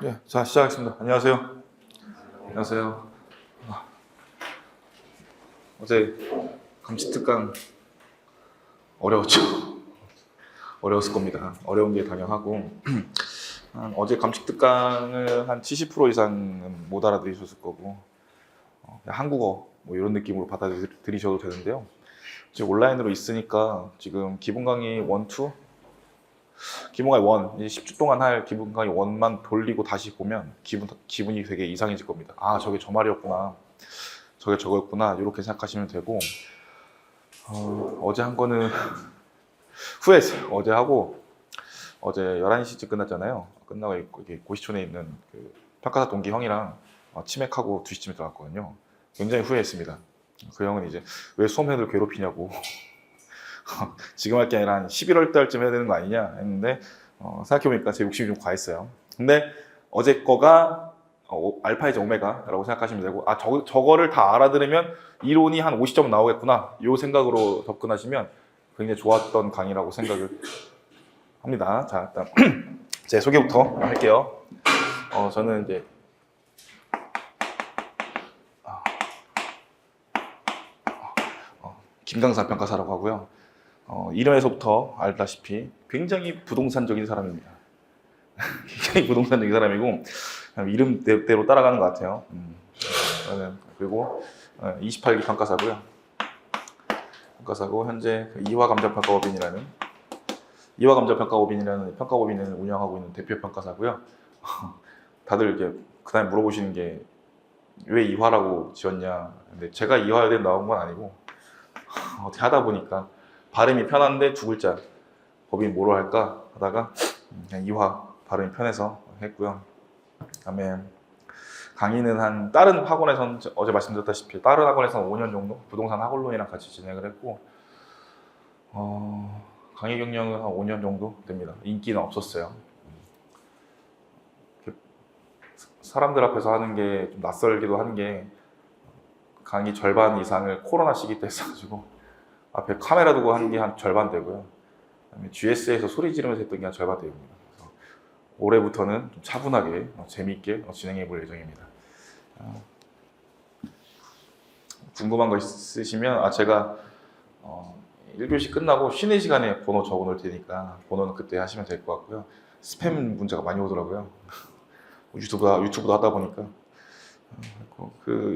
네, 자 시작하겠습니다. 안녕하세요. 안녕하세요. 어제 감시특강 어려웠죠? 어려웠을 겁니다. 어려운 게 당연하고 어제 감시특강을 한 70% 이상은 못 알아들으셨을 거고 그냥 한국어 뭐 이런 느낌으로 받아들이셔도 되는데요. 지금 온라인으로 있으니까 지금 기본 강의 1, 2 기본 강의 1, 이제 10주 동안 할 기본 강의 1만 돌리고 다시 보면 기분이 되게 이상해질 겁니다. 아, 저게 저 말이었구나. 저게 저거였구나. 이렇게 생각하시면 되고, 어제 한 거는 후회했어요. 어제 하고, 어제 11시쯤 끝났잖아요. 끝나고 이렇게 고시촌에 있는 그 평가사 동기 형이랑 치맥하고 2시쯤에 들어갔거든요. 굉장히 후회했습니다. 그 형은 이제 왜 수험생들 괴롭히냐고. 지금 할 게 아니라 한 11월 달쯤 해야 되는 거 아니냐 했는데 생각해보니까 제 욕심이 좀 과했어요. 근데 어제 거가 알파 이제 오메가라고 생각하시면 되고, 아 저거를 다 알아들으면 이론이 한 50점 나오겠구나 이 생각으로 접근하시면 굉장히 좋았던 강의라고 생각을 합니다. 자, 일단 제 소개부터 할게요. 저는 이제 김강사 평가사라고 하고요. 이름에서부터 알다시피 굉장히 부동산적인 사람입니다. 굉장히 부동산적인 사람이고 이름대로 따라가는 것 같아요. 그리고 28기 평가사고요. 평가사고 현재 이화감정평가법인이라는 평가법인을 운영하고 있는 대표 평가사고요. 다들 이제 그다음에 물어보시는 게 왜 이화라고 지었냐. 근데 제가 이화여대 나온 건 아니고 어떻게 하다 보니까 발음이 편한데 두 글자 법인 뭐로 할까 하다가 그냥 이화 발음이 편해서 했고요. 그다음에 강의는 한 다른 학원에서는 어제 말씀드렸다시피 다른 학원에서는 5년 정도 부동산 학원론이랑 같이 진행을 했고 강의 경력은 한 5년 정도 됩니다. 인기는 없었어요. 사람들 앞에서 하는 게 좀 낯설기도 한 게 강의 절반 이상을 코로나 시기 때 했어가지고 앞에 카메라 두고 하는 게 한 절반 되고요. 그다음에 GS에서 소리 지르면서 했던 게 한 절반 됩니다. 그래서 올해부터는 좀 차분하게 재미있게 진행해 볼 예정입니다. 궁금한 거 있으시면 제가 1교시 끝나고 쉬는 시간에 번호 적어 놓을 테니까 번호는 그때 하시면 될 것 같고요. 스팸 문자가 많이 오더라고요. 유튜브도 하다 보니까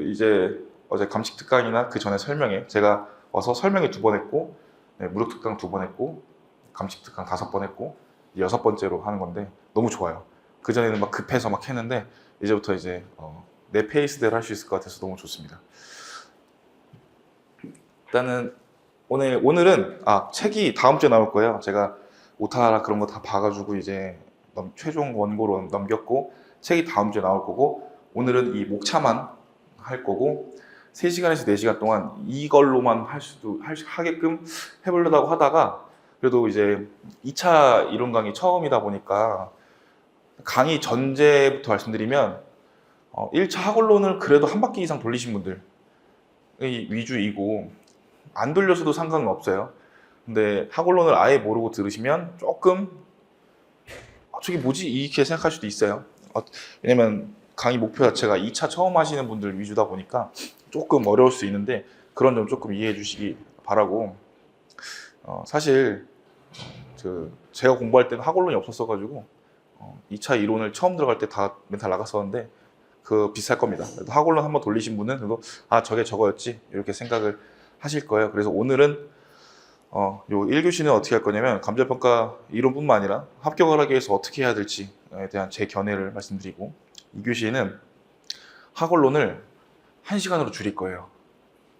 이제 어제 감식 특강이나 그 전에 설명회 제가 와서 설명회 2번 했고 무료 특강 2번 했고 감식 특강 5번 했고 6번째로 하는 건데 너무 좋아요. 그 전에는 막 급해서 막 했는데 이제부터 이제 내 페이스대로 할 수 있을 것 같아서 너무 좋습니다. 일단은 오늘은 책이 다음 주에 나올 거예요. 제가 오타나 그런 거 다 봐가지고 이제 최종 원고로 넘겼고 책이 다음 주에 나올 거고 오늘은 이 목차만 할 거고 3시간에서 4시간 동안 이걸로만 하게끔 해보려고 하다가 그래도 이제 2차 이론 강의 처음이다 보니까 강의 전제부터 말씀드리면 1차 학원론을 그래도 한 바퀴 이상 돌리신 분들의 위주이고 안 돌려서도 상관은 없어요. 근데 학원론을 아예 모르고 들으시면 조금 저게 뭐지? 이렇게 생각할 수도 있어요. 왜냐면 강의 목표 자체가 2차 처음 하시는 분들 위주다 보니까 조금 어려울 수 있는데 그런 점 조금 이해해 주시기 바라고 사실 제가 공부할 때는 학원론이 없었어가지고 2차 이론을 처음 들어갈 때 다 멘탈 나갔었는데 비슷할 겁니다. 학원론 한번 돌리신 분은 그래도 저게 저거였지 이렇게 생각을 하실 거예요. 그래서 오늘은 요 1교시는 어떻게 할 거냐면 감정평가 이론뿐만 아니라 합격을 하기 위해서 어떻게 해야 될지에 대한 제 견해를 말씀드리고 2교시에는 학원론을 1시간으로 줄일 거예요.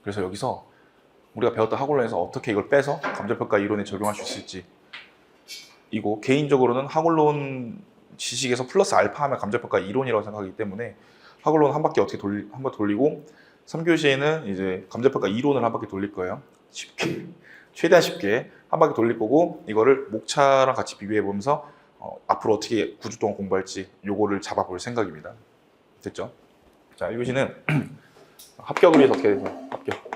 그래서 여기서 우리가 배웠던 학원론에서 어떻게 이걸 빼서 감정평가 이론에 적용할 수 있을지 이고 개인적으로는 학원론 지식에서 플러스 알파 하면 감정평가 이론이라고 생각하기 때문에 학원론 한 바퀴 한번 돌리고 3교시에는 이제 감정평가 이론을 한 바퀴 돌릴 거예요. 쉽게 최대한 쉽게 한 바퀴 돌릴 거고 이거를 목차랑 같이 비교해 보면서 앞으로 어떻게 9주 동안 공부할지 요거를 잡아볼 생각입니다. 됐죠? 자, 1교시는 합격을 위해서 어떻게 해야 되죠? 합격.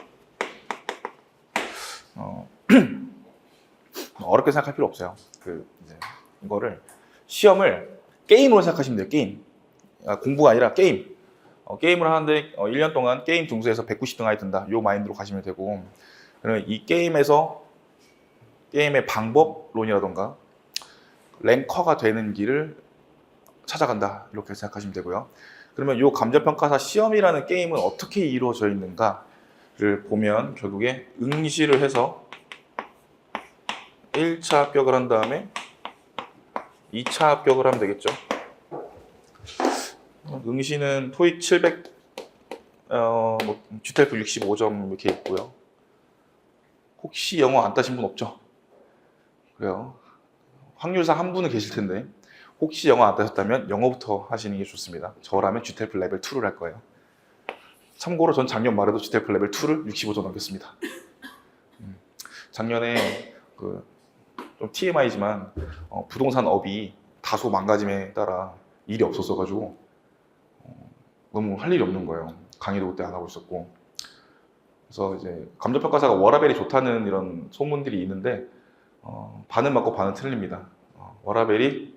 어렵게 생각할 필요 없어요. 이제 이거를 시험을 게임으로 생각하시면 돼요. 게임. 공부가 아니라 게임. 게임을 하는데 1년 동안 게임 등수에서 190등 안에 든다. 요 마인드로 가시면 되고, 그러면 이 게임에서 게임의 방법론이라던가 랭커가 되는 길을 찾아간다. 이렇게 생각하시면 되고요. 그러면 이 감정평가사 시험이라는 게임은 어떻게 이루어져 있는가를 보면 결국에 응시를 해서 1차 합격을 한 다음에 2차 합격을 하면 되겠죠. 응시는 토익 700, GTLF 65점 이렇게 있고요. 혹시 영어 안 따신 분 없죠? 그래요. 확률상 한 분은 계실 텐데 혹시 영어 안 따셨다면 영어부터 하시는 게 좋습니다. 저라면 GTLF 레벨 2를 할 거예요. 참고로 전 작년 말에도 GTLF 레벨 2를 65점 넘겼습니다. 작년에 좀 TMI지만 부동산 업이 다소 망가짐에 따라 일이 없었어가지고 너무 할 일이 없는 거예요. 강의도 그때 안 하고 있었고. 그래서 이제 감정평가사가 워라밸이 좋다는 이런 소문들이 있는데 반은 맞고 반은 틀립니다. 워라밸이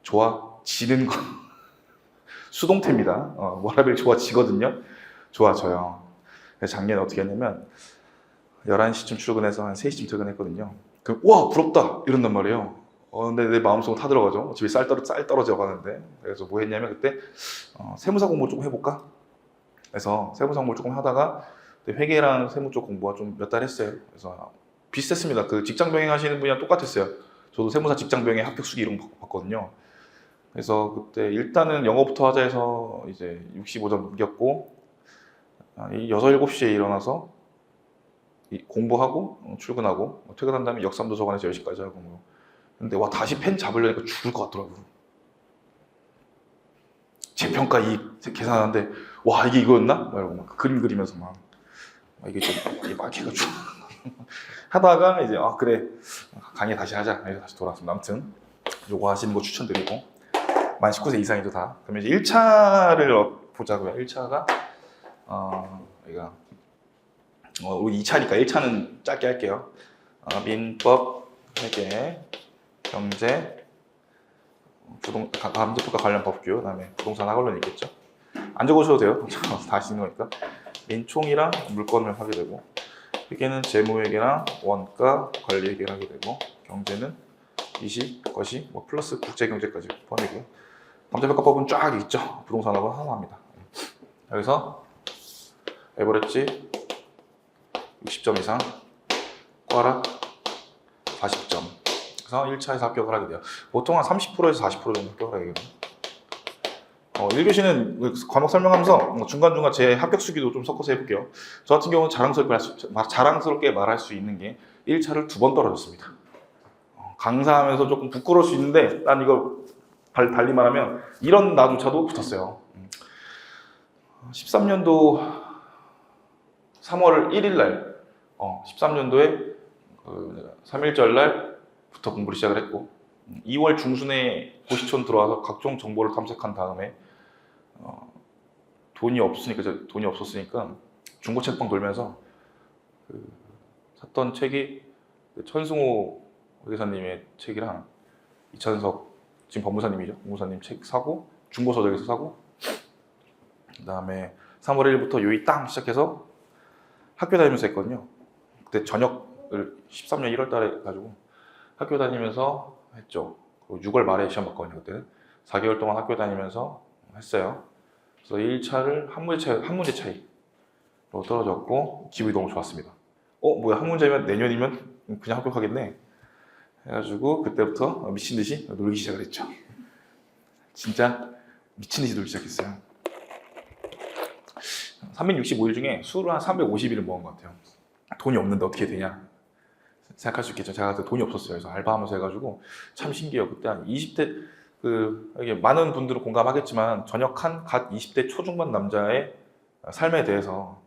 좋아지는 건 수동태입니다. 워라밸이 좋아지거든요. 좋아져요. 그래서 작년에 어떻게 했냐면 11시쯤 출근해서 한 3시쯤 퇴근했거든요. 그럼 와 부럽다 이런단 말이에요. 근데 내 마음속으로 타들어가죠. 집에 쌀 떨어져 가는데. 그래서 뭐 했냐면 그때 세무사 공부 좀 해볼까? 그래서 세무사 공부 조금 하다가 회계랑 세무 쪽 공부가 좀 몇 달 했어요. 그래서 비슷했습니다. 그 직장 병행 하시는 분이랑 똑같았어요. 저도 세무사 직장 병행 합격 수기 이런 거 봤거든요. 그래서 그때 일단은 영어부터 하자 해서 이제 65점 넘겼고 6, 7시에 일어나서 공부하고 출근하고 퇴근한 다음에 역삼도 적어내서 10시까지 하고 뭐. 근데 와 다시 펜 잡으려니까 죽을 것 같더라고요. 재평가 이익 계산하는데 와 이게 이거였나? 말고 막 그림 그리면서 막 이게 좀 막 해가지고 하다가 이제 그래 강의 다시 하자 해서 다시 돌아왔습니다. 아무튼 요거 하시는 거 추천드리고 만 19세 이상이죠 다. 그러면 이제 1차를 보자고요. 1차가 우리가 우리 2차니까 1차는 짧게 할게요. 민법, 회계, 경제, 감정평가 관련 법규, 그다음에 부동산 학원론 있겠죠. 안 적으셔도 돼요. 다 하시는 거니까. 민총이랑 물건을 하게 되고, 회계는 재무회계랑 원가, 관리회계를 하게 되고, 경제는 이시, 거시, 뭐 플러스 국제경제까지 포함이고, 감정평가법은 쫙 있죠. 부동산학원 하나 합니다. 여기서 에버리지 60점 이상, 꽈락 40점. 그래서 1차에서 합격을 하게 돼요. 보통 한 30%에서 40% 정도 합격을 하게 돼요. 1교시는 과목 설명하면서 중간중간 제 합격 수기도 좀 섞어서 해볼게요. 저 같은 경우는 자랑스럽게 말할 수 있는 게 1차를 2번 떨어졌습니다. 강사하면서 조금 부끄러울 수 있는데 난 이걸 달리 말하면 이런 나조차도 붙었어요. 13년도 3월 1일 날 13년도에 3일절 날부터 공부를 시작을 했고 2월 중순에 고시촌 들어와서 각종 정보를 탐색한 다음에 돈이 없었으니까 중고 책방 돌면서 샀던 책이 천승호 회계사님의 책이랑 이찬석 지금 법무사님이죠. 법무사님 책 사고 중고 서적에서 사고 그다음에 3월 1일부터 요이 땅 시작해서 학교 다니면서 했거든요. 그때 저녁을 13년 1월 달에 가지고 학교 다니면서 했죠. 6월 말에 시험 봤거든요. 그때는 4개월 동안 학교 다니면서 했어요. 그래서 1차를 한 문제 차이로 떨어졌고 기분이 너무 좋았습니다. 뭐야 한 문제면 내년이면 그냥 합격하겠네 해가지고 그때부터 미친 듯이 놀기 시작을 했죠. 진짜 미친 듯이 놀기 시작했어요. 365일 중에 술을 한 350일을 먹은 것 같아요. 돈이 없는데 어떻게 되냐 생각할 수 있겠죠. 제가 그때 돈이 없었어요. 그래서 알바하면서 해가지고 참 신기해요. 그때 한 20대 이게 많은 분들은 공감하겠지만 전역한 갓 20대 초중반 남자의 삶에 대해서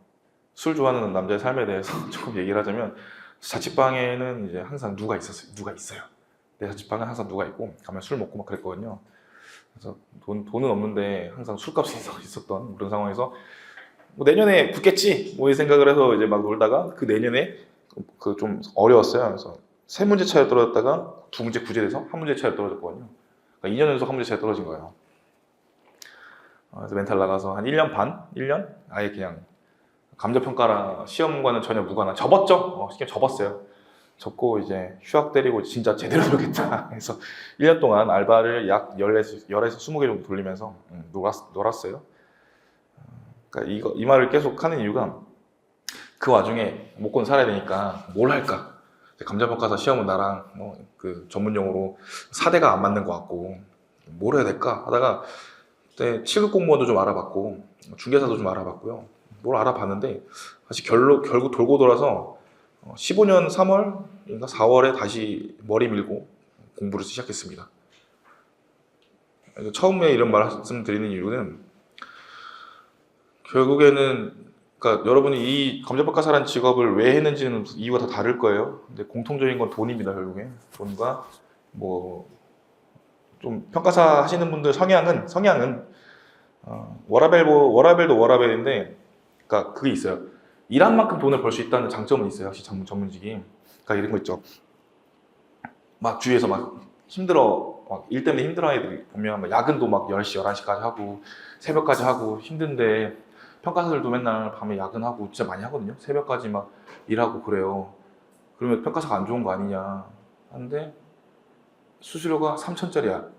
술 좋아하는 남자의 삶에 대해서 조금 얘기를 하자면 자취방에는 이제 항상 누가 있어요. 내 자취방은 항상 누가 있고 가면 술 먹고 막 그랬거든요. 그래서 돈은 없는데 항상 술값이 있었던 그런 상황에서 뭐 내년에 붙겠지 뭐 이 생각을 해서 이제 막 놀다가 그 내년에 좀 어려웠어요. 그래서 3문제 차이로 떨어졌다가 2문제 구제돼서 1문제 차이로 떨어졌거든요. 그러니까 2년 연속 1문제 차이로 떨어진 거예요. 그래서 멘탈 나가서 한 1년 반? 1년? 아예 그냥 감자평가랑 시험과는 전혀 무관한 접었죠. 시험 접었어요. 접고 이제 휴학 때리고 진짜 제대로 해보겠다 해서 1년 동안 알바를 약 10에서 20개 정도 돌리면서 놀았어요. 그러니까 이 말을 계속 하는 이유가 그 와중에 먹고는 살아야 되니까 뭘 할까? 감자평가사 시험은 나랑 그 전문용어로 4대가 안 맞는 것 같고 뭘 해야 될까 하다가 그때 7급 공무원도 좀 알아봤고 중개사도 좀 알아봤고요. 뭘 알아봤는데 다시 결국 돌고 돌아서 15년 3월인가 4월에 다시 머리 밀고 공부를 시작했습니다. 처음에 이런 말씀드리는 이유는 결국에는 그러니까 여러분이 이 감자평가사라는 직업을 왜 했는지는 이유가 다 다를 거예요. 근데 공통적인 건 돈입니다. 결국에 돈과 뭐 좀 평가사 하시는 분들 성향은 워라밸도 워라밸인데, 그러니까 그게 있어요. 일한 만큼 돈을 벌 수 있다는 장점은 있어요. 역시 전문직이. 그러니까 이런 거 있죠. 막 주위에서 막 힘들어, 막 일 때문에 힘들어 애들이 보면 막 야근도 막 10시, 11시까지 하고 새벽까지 하고 힘든데 평가사들도 맨날 밤에 야근하고 진짜 많이 하거든요. 새벽까지 막 일하고 그래요. 그러면 평가사가 안 좋은 거 아니냐 하는데 수수료가 3천짜리야.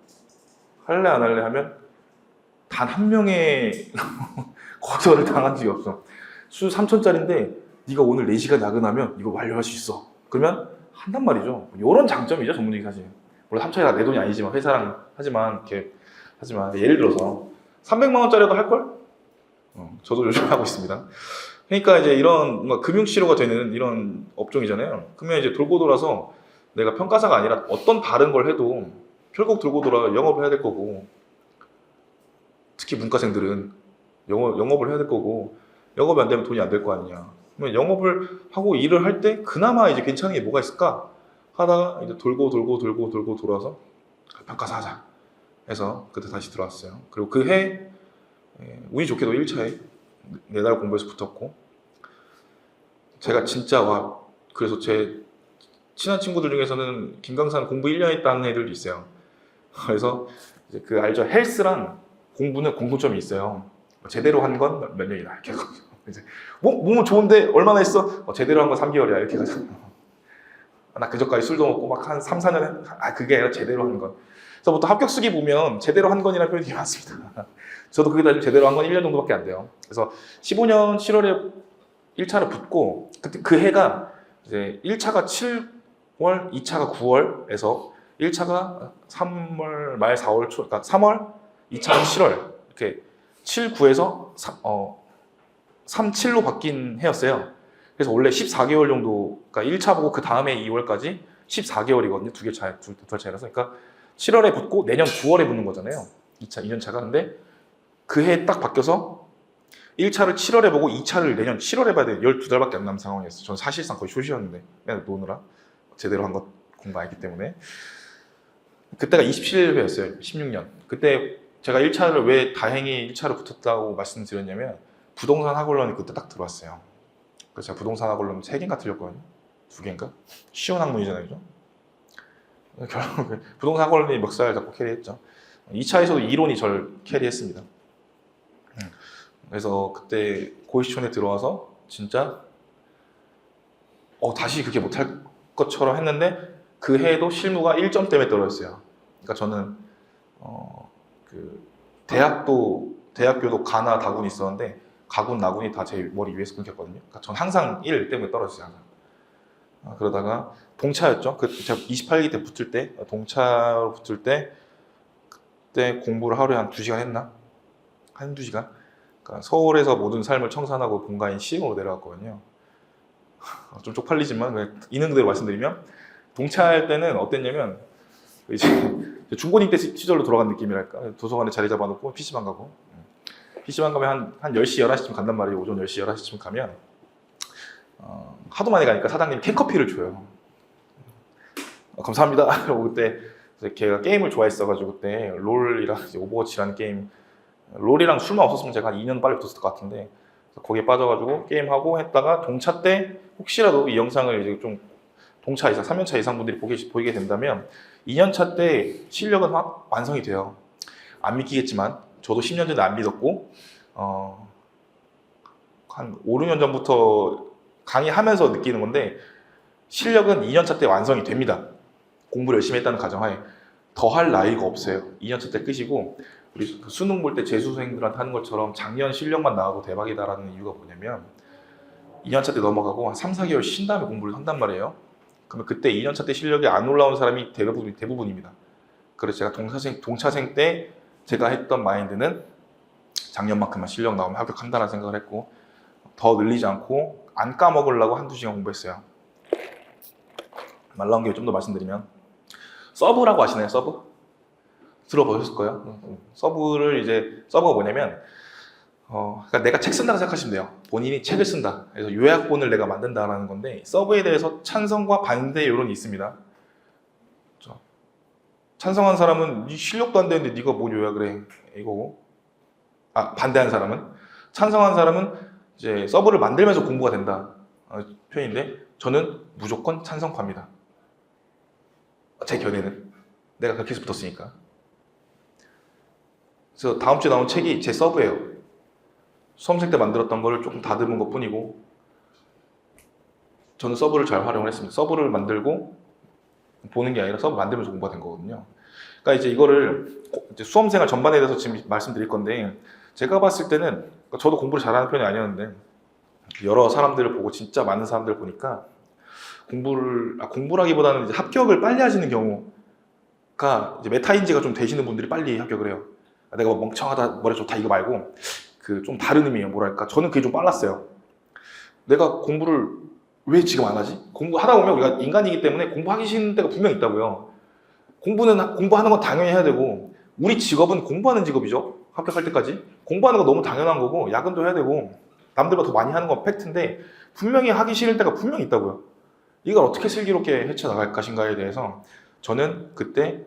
할래 안 할래 하면 단 한 명의 거절을 당한 적이 없어. 수 3천짜리인데 네가 오늘 4시간 야근하면 이거 완료할 수 있어. 그러면 한단 말이죠. 이런 장점이죠, 전문직이 사실. 물론 3천이 다 내 돈이 아니지만 회사랑 하지만 예를 들어서 300만 원짜리도 할 걸? 저도 요즘 하고 있습니다. 그러니까 이제 이런 뭔가 금융치료가 되는 이런 업종이잖아요. 그러면 이제 돌고 돌아서 내가 평가사가 아니라 어떤 다른 걸 해도 결국 돌고 돌아 영업을 해야 될 거고, 특히 문과생들은 영업을 해야 될 거고, 영업이 안 되면 돈이 안 될 거 아니냐. 그러면 영업을 하고 일을 할 때 그나마 이제 괜찮은 게 뭐가 있을까 하다가 이제 돌고 돌아서 평가사 하자 해서 그때 다시 들어왔어요. 그리고 그 해 운이 좋게도 1차에 4달 공부해서 붙었고, 제가 진짜 그래서 제 친한 친구들 중에서는 김강사는 공부 1년 했다는 애들도 있어요. 그래서 이제 그 알죠? 헬스랑 공부는 공통점이 있어요. 제대로 한 건 몇 년이다 이렇게 이제 뭐 좋은데 얼마나 했어? 제대로 한 건 3개월이야 이렇게 가잖아. 나 그저까지 술도 먹고 막 한 3, 4년 그게 아니라 제대로 한 건. 그래서 보통 합격 수기 보면 제대로 한 건이라는 표현이 많습니다. 저도 그게 다 제대로 한 건 1년 정도밖에 안 돼요. 그래서 15년 7월에 1차를 붙고, 그때 그 해가 이제 1차가 7월, 2차가 9월에서 1차가 3월 말 4월 초, 그러니까 3월, 2차는 7월 이렇게 7, 9에서 3, 7로 바뀐 해였어요. 그래서 원래 14개월 정도, 그러니까 1차 보고 그 다음에 2월까지 14개월이거든요. 두 달 차이라서. 그러니까 7월에 붙고 내년 9월에 붙는 거잖아요. 2년차가. 근데 그 해 딱 바뀌어서 1차를 7월에 보고 2차를 내년 7월에 봐야 돼. 12달밖에 안 남은 상황이었어요. 저는 사실상 거의 쇼시였는데 그냥 노느라 제대로 한 것 공부 안 했기 때문에. 그때가 27회였어요. 16년. 그때 제가 1차를 왜 다행히 1차를 붙었다고 말씀드렸냐면 부동산 학원론이 그때 딱 들어왔어요. 그래서 제가 부동산 학원론 3개인가 틀렸거든요. 2개인가? 쉬운 학문이잖아요. 그죠? 결국 부동산 학원론이 멱살 잡고 캐리했죠. 2차에서도 이론이 절 캐리했습니다. 그래서 그때 고이시촌에 들어와서 진짜 다시 그렇게 못할 것처럼 했는데 그 해에도 실무가 1점 때문에 떨어졌어요. 그러니까 저는 그 대학교도 가나 다군이 있었는데 가군 나군이 다 제 머리 위에서 끊겼거든요. 그러니까 전 항상 1 때문에 떨어졌어요. 항상. 그러다가 동차였죠. 제가 28기 때 붙을 때 동차로 붙을 때 그때 공부를 하루에 한 2시간 했나? 한 2시간? 그러니까 서울에서 모든 삶을 청산하고 본가인 시흥으로 내려갔거든요. 좀 쪽팔리지만 있는 그대로 말씀드리면 동차할 때는 어땠냐면 이제 중고딩 때 시절로 돌아간 느낌이랄까. 도서관에 자리 잡아놓고 PC방 가고, PC방 가면 한 10시, 11시쯤 간단 말이에요. 오전 10시, 11시쯤 가면 하도 많이 가니까 사장님이 캔커피를 줘요. 감사합니다. 그리고 그때 걔가 게임을 좋아했어가지고 그때 롤이랑 오버워치라는 게임, 롤이랑 술만 없었으면 제가 한 2년 빨리 붙었을 것 같은데 거기에 빠져가지고 게임하고 했다가 동차 때 혹시라도 이 영상을 이제 좀 동차 이상, 3년차 이상 분들이 보이게 된다면 2년차 때 실력은 완성이 돼요. 안 믿기겠지만 저도 10년 전에 안 믿었고 한 5, 6년 전부터 강의하면서 느끼는 건데 실력은 2년차 때 완성이 됩니다. 공부를 열심히 했다는 가정하에 더 할 나이가 없어요. 2년차 때 끄시고 우리 수능 볼 때 재수생들한테 하는 것처럼 작년 실력만 나와도 대박이다라는 이유가 뭐냐면 2년차 때 넘어가고 한 3, 4개월 쉰 다음에 공부를 한단 말이에요. 그러면 그때 2년차 때 실력이 안 올라온 사람이 대부분입니다. 그래서 제가 동차생 때 제가 했던 마인드는 작년만큼만 실력 나오면 합격한다는 생각을 했고 더 늘리지 않고 안 까먹으려고 한두 시간 공부했어요. 말 나온 김에 좀 더 말씀드리면 서브라고 아시나요? 서브? 들어보셨을 거예요. 서브가 뭐냐면 그러니까 내가 책 쓴다고 생각하시면 돼요. 본인이 책을 쓴다. 그래서 요약본을 내가 만든다라는 건데 서브에 대해서 찬성과 반대 여론이 있습니다. 찬성한 사람은 네 실력도 안 되는데 네가 뭘 요약을 해 이거고 반대한 사람은 찬성한 사람은 이제 서브를 만들면서 공부가 된다 표현인데 저는 무조건 찬성파입니다. 제 견해는 내가 그렇게 해서 붙었으니까. 그래서 다음 주에 나온 책이 제 서브예요. 수험생 때 만들었던 거를 조금 다듬은 것 뿐이고 저는 서브를 잘 활용을 했습니다. 서브를 만들고 보는 게 아니라 서브 만들면서 공부가 된 거거든요. 그러니까 이제 이거를 이제 수험생활 전반에 대해서 지금 말씀드릴 건데 제가 봤을 때는 저도 공부를 잘하는 편이 아니었는데 여러 사람들을 보고 진짜 많은 사람들을 보니까 공부라기보다는 이제 합격을 빨리 하시는 경우가 이제 메타인지가 좀 되시는 분들이 빨리 합격을 해요. 내가 뭐 멍청하다, 머리 좋다 이거 말고 그 좀 다른 의미예요. 뭐랄까 저는 그게 좀 빨랐어요. 내가 공부를 왜 지금 안 하지? 공부하다 보면 우리가 인간이기 때문에 공부하기 싫은 때가 분명 있다고요. 공부하는 건 당연히 해야 되고 우리 직업은 공부하는 직업이죠. 합격할 때까지 공부하는 거 너무 당연한 거고 야근도 해야 되고 남들보다 더 많이 하는 건 팩트인데 분명히 하기 싫을 때가 분명히 있다고요. 이걸 어떻게 슬기롭게 헤쳐나갈 것인가에 대해서 저는 그때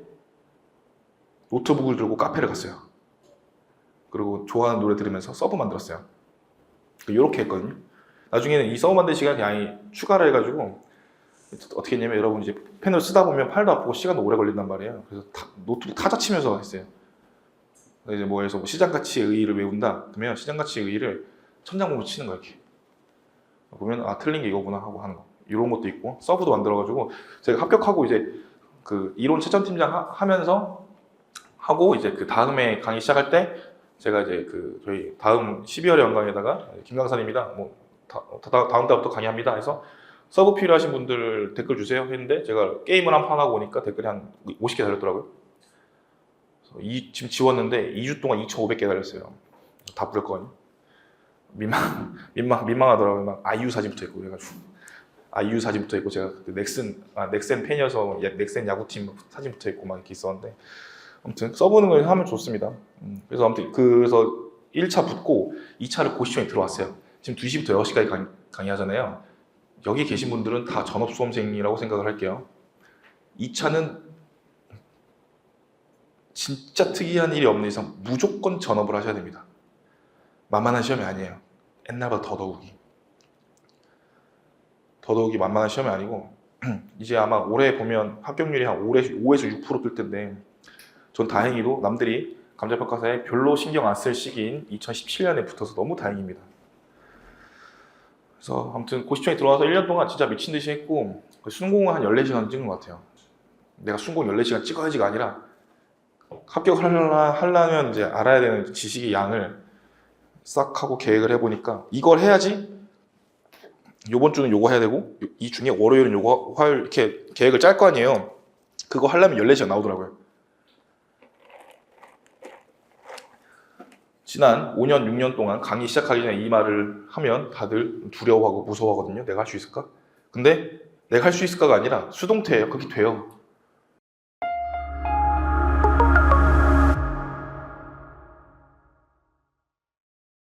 노트북을 들고 카페를 갔어요. 그리고 좋아하는 노래 들으면서 서브 만들었어요. 이렇게 했거든요. 나중에는 이 서브 만들 시간이 아예 추가를 해가지고 어떻게 했냐면 여러분 이제 펜을 쓰다 보면 팔도 아프고 시간도 오래 걸린단 말이에요. 그래서 노트북 타자 치면서 했어요. 이제 뭐해서 시장가치의 의의를 외운다. 그러면 시장가치의 의의를 천장보고 치는 거야 이렇게. 보면 틀린 게 이거구나 하고 하는 거. 이런 것도 있고 서브도 만들어가지고 제가 합격하고 이제 그 이론 채점팀장 하면서 하고 이제 그 다음에 강의 시작할 때 제가 이제 그 저희 다음 12월의 영광에다가 김강산입니다. 뭐 다음 달부터 강의합니다. 해서 서브 필요하신 분들 댓글 주세요 했는데 제가 게임을 한 판 하고 오니까 댓글이 한 50개 달렸더라고요. 지금 지웠는데 2주 동안 2,500개 달렸어요. 다 부를 거거든요. 민망하더라고요. 막 아이유 사진 붙어 있고 그래가지고 아이유 사진 붙어 있고 제가 그 넥센 팬이어서 넥센 야구팀 사진 붙어 있고 막 이렇게 있었는데 아무튼 써보는 걸 하면 좋습니다. 그래서 아무튼 그래서 1차 붙고 2차를 고시원에 들어왔어요. 지금 2시부터 6시까지 강의하잖아요. 여기 계신 분들은 다 전업 수험생이라고 생각을 할게요. 2차는 진짜 특이한 일이 없는 이상 무조건 전업을 하셔야 됩니다. 만만한 시험이 아니에요. 옛날보다 더더욱이 만만한 시험이 아니고 이제 아마 올해 보면 합격률이 한 5에서 6% 뜰 텐데 전 다행히도 남들이 감자평가사에 별로 신경 안 쓸 시기인 2017년에 붙어서 너무 다행입니다. 그래서 아무튼 고시청에 들어와서 1년 동안 진짜 미친 듯이 했고 수능공을 한 14시간 찍은 것 같아요. 내가 수능공 14시간 찍어야지가 아니라 합격하려면 이제 알아야 되는 지식의 양을 싹 하고 계획을 해보니까 이걸 해야지 요번 주는 요거 해야 되고 이 중에 월요일은 요거 화요일 이렇게 계획을 짤 거 아니에요. 그거 하려면 14시간 나오더라고요. 지난 5년, 6년 동안 강의 시작하기 전에 이 말을 하면 다들 두려워하고 무서워하거든요. 내가 할 수 있을까? 근데 내가 할 수 있을까가 아니라 수동태예요. 그게 돼요.